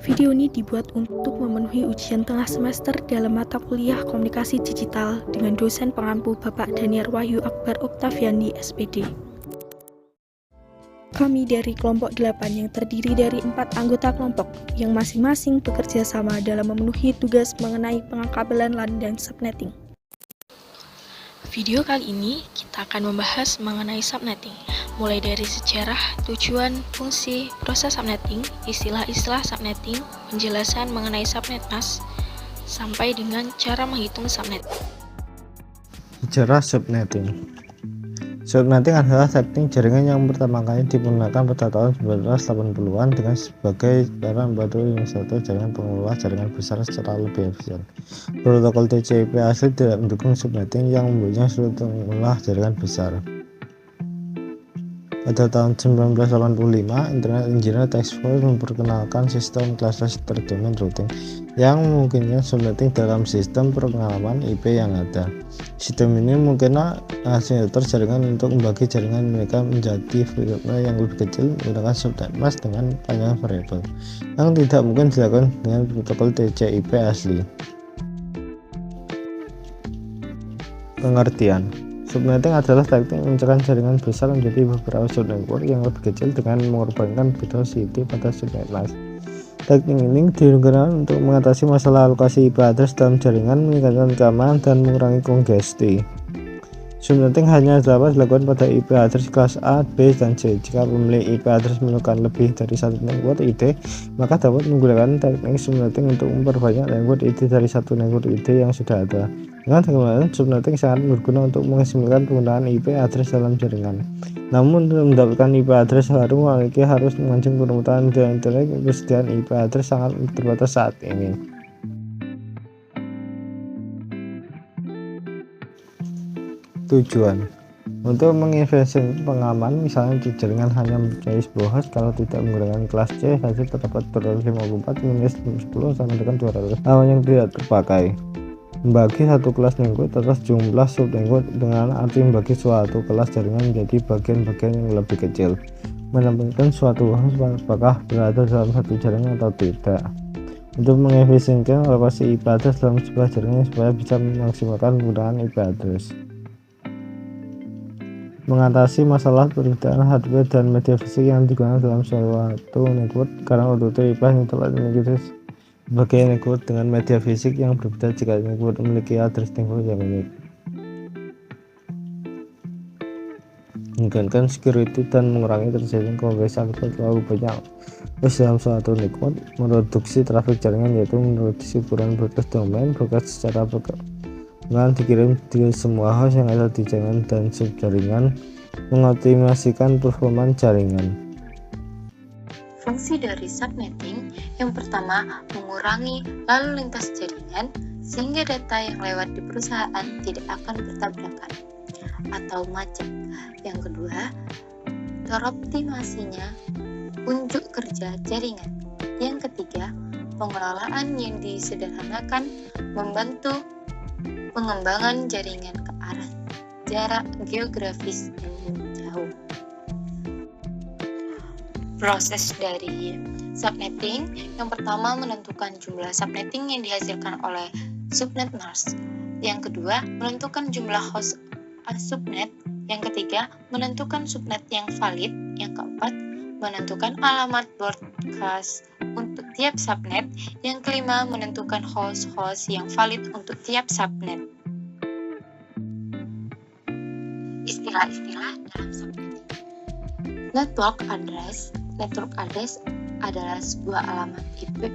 Video ini dibuat untuk memenuhi ujian tengah semester dalam mata kuliah Komunikasi Digital dengan dosen pengampu Bapak Daniar Wahyu Akbar Oktaviandi, SPD. Kami dari kelompok 8 yang terdiri dari 4 anggota kelompok yang masing-masing bekerja sama dalam memenuhi tugas mengenai pengkabelan LAN dan subnetting. Video kali ini kita akan membahas mengenai subnetting, mulai dari sejarah, tujuan, fungsi, proses subnetting, istilah-istilah subnetting, penjelasan mengenai subnet mask, sampai dengan cara menghitung subnet. Sejarah subnetting. Subnetting adalah setting jaringan yang pertama kali digunakan pada tahun 1980-an dengan sebagai cara membantu satu jaringan pengelola jaringan besar secara lebih efisien. Protokol TCP asli tidak mendukung subnetting yang membuatnya sulit mengolah jaringan besar. Pada tahun 1985, Internet Engineer Task Force memperkenalkan sistem cluster domain routing yang memungkinkan subnetting dalam sistem pengalaman IP yang ada. Sistem ini memungkinkan asimiltor jaringan untuk membagi jaringan mereka menjadi frekuensi yang lebih kecil menggunakan subnet mask dengan panjang variabel yang tidak mungkin dilakukan dengan protokol TCP asli. Pengertian: subnetting adalah teknik memecahkan jaringan besar menjadi beberapa subnetwork yang lebih kecil dengan mengorbankan biodiversity pada subnet mask. Teknik ini digunakan untuk mengatasi masalah alokasi IP address dalam jaringan, meningkatkan keamanan, dan mengurangi kongesti. Subnetting hanya dapat dilakukan pada IP address kelas A, B, dan C. Jika pemilik IP address menemukan lebih dari satu network ID, maka dapat menggunakan teknik subnetting untuk memperbanyak network ID dari satu network ID yang sudah ada. Dengan demikian, subnetting sangat berguna untuk mengesimalkan penggunaan IP address dalam jaringan. Namun, untuk mendapatkan IP address baru, harus memancing permutaan di internet. Persediaan IP address sangat terbatas saat ini. Tujuan: untuk menginvestasi pengaman, misalnya jaringan hanya mempunyai sebuah host. Kalau tidak menggunakan kelas C, saja terdapat 254 minus 10 sama dengan 200 lawan yang tidak terpakai. Membagi satu kelas network atas jumlah subnetwork dengan arti membagi suatu kelas jaringan menjadi bagian-bagian yang lebih kecil, menentukan suatu host apakah berada dalam satu jaringan atau tidak. Untuk mengefisienkan alokasi IP address dalam sebuah jaringan supaya bisa memaksimalkan penggunaan IP address. Mengatasi masalah perbedaan hardware dan media fisik yang digunakan dalam suatu network karena untuk IP internet memiliki sebagai network dengan media fisik yang berbeda jika network memiliki address network yang unik. Meningkatkan security dan mengurangi terjadinya konversi akibat terlalu banyak host dalam suatu network. Mereduksi trafik jaringan yaitu mereduksi ukuran broadcast domain. Broadcast secara berkenaan dikirim di semua host yang ada di jaringan dan subjaringan. Mengoptimasikan performa jaringan. Fungsi dari subnetting yang pertama, mengurangi lalu lintas jaringan sehingga data yang lewat di perusahaan tidak akan bertabrakan atau macet. Yang kedua, teroptimasinya unjuk kerja jaringan. Yang ketiga, pengelolaan yang disederhanakan membantu pengembangan jaringan ke arah jarak geografis yang jauh. Proses dari subnetting yang pertama, menentukan jumlah subnetting yang dihasilkan oleh subnet mask. Yang kedua, menentukan jumlah host subnet. Yang ketiga, menentukan subnet yang valid. Yang keempat, menentukan alamat broadcast untuk tiap subnet. Yang kelima, menentukan host-host yang valid untuk tiap subnet. Istilah-istilah dalam subnetting. Network address. Network address adalah sebuah alamat IP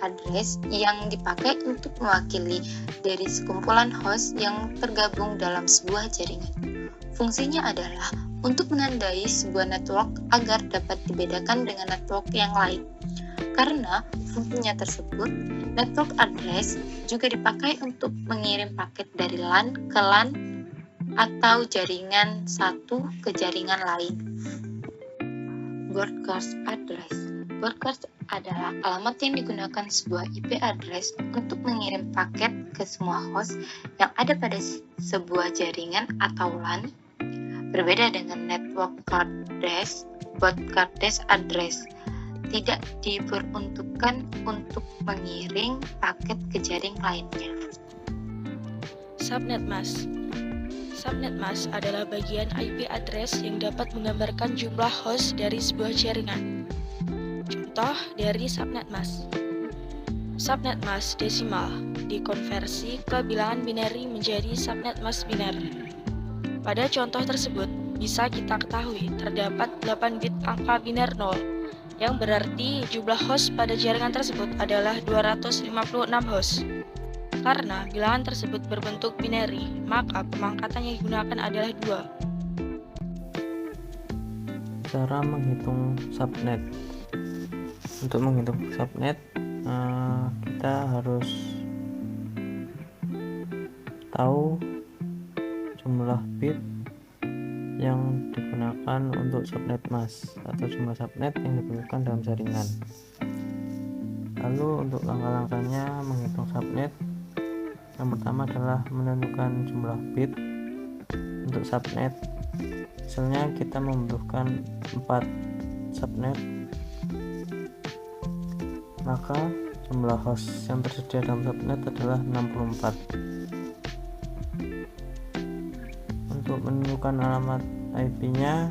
address yang dipakai untuk mewakili dari sekumpulan host yang tergabung dalam sebuah jaringan. Fungsinya adalah untuk menandai sebuah network agar dapat dibedakan dengan network yang lain. Karena fungsinya tersebut, network address juga dipakai untuk mengirim paket dari LAN ke LAN atau jaringan satu ke jaringan lain. Broadcast address. Broadcast adalah alamat yang digunakan sebuah IP address untuk mengirim paket ke semua host yang ada pada sebuah jaringan atau LAN. Berbeda dengan network address, broadcast address tidak diperuntukkan untuk mengiring paket ke jaring lainnya. Subnet mask. Subnet mask adalah bagian IP address yang dapat menggambarkan jumlah host dari sebuah jaringan. Contoh dari subnet mask. Subnet mask desimal dikonversi ke bilangan binary menjadi subnet mask biner. Pada contoh tersebut, bisa kita ketahui terdapat 8 bit angka biner 0, yang berarti jumlah host pada jaringan tersebut adalah 256 host. Karena bilangan tersebut berbentuk binary, maka pemangkatan yang digunakan adalah 2. Cara menghitung subnet. Untuk menghitung subnet, kita harus tahu jumlah bit yang digunakan untuk subnet mask atau jumlah subnet yang dibutuhkan dalam jaringan. Lalu untuk langkah-langkahnya menghitung subnet, yang pertama adalah menentukan jumlah bit untuk subnet. Misalnya kita membutuhkan 4 subnet, maka jumlah host yang tersedia dalam subnet adalah 64. Untuk menentukan alamat IP-nya,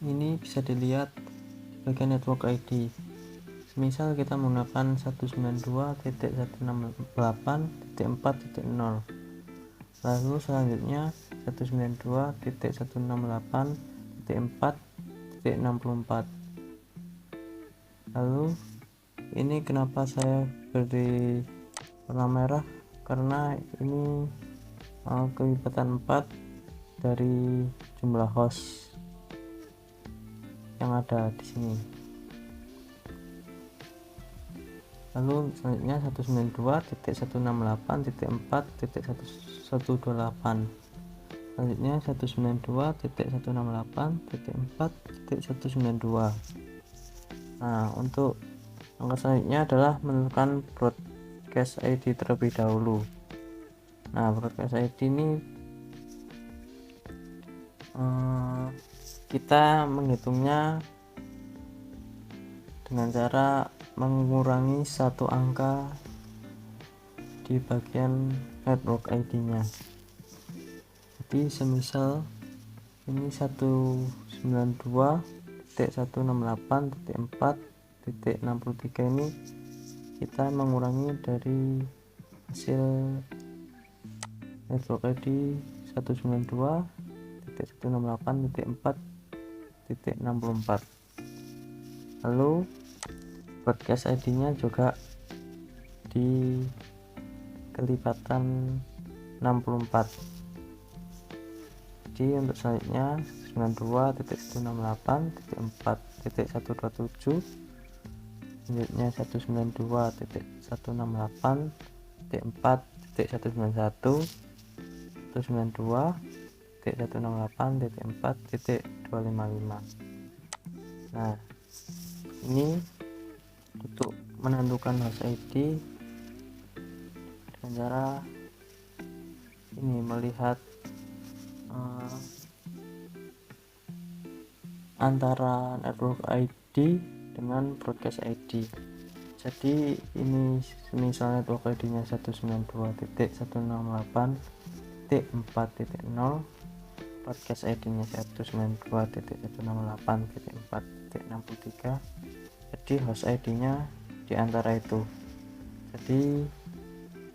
ini bisa dilihat di bagian network ID. Misal kita menggunakan 192.168.4.0, lalu selanjutnya 192.168.4.64. Lalu ini kenapa saya beri warna merah, karena ini kelipatan 4 dari jumlah host yang ada di sini. Lalu selanjutnya 192.168.4.128. Selanjutnya 192.168.4.192. Nah, untuk langkah selanjutnya adalah menentukan broadcast ID terlebih dahulu. Nah, broadcast ID ini kita menghitungnya dengan cara mengurangi satu angka di bagian network ID-nya. Jadi semisal ini 192.168.4.63 ini kita mengurangi dari hasil network ID 192.168.4.64. Lalu broadcast ID-nya juga di kelipatan 64. Jadi untuk selanjutnya 92.168.4.127, selanjutnya 192.168.4.191, 192.168.4.255. Nah, ini untuk menentukan host ID dengan cara ini melihat antara network ID dengan broadcast ID. Jadi ini misal network ID-nya 192.168.4.0, broadcast ID-nya 192.168.4.63. Jadi host ID-nya di antara itu. Jadi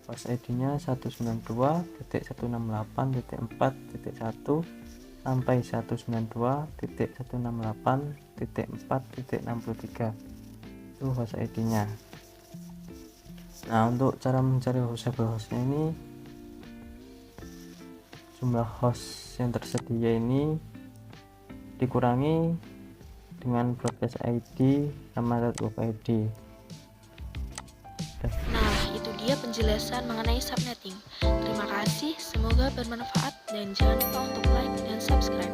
host ID-nya 192.168.4.1 sampai 192.168.4.63. Itu host ID-nya. Nah, untuk cara mencari hostnya ini, jumlah host yang tersedia ini dikurangi dengan broadcast ID sama network ID. Nah, itu dia penjelasan mengenai subnetting. Terima kasih, semoga bermanfaat dan jangan lupa untuk like dan subscribe.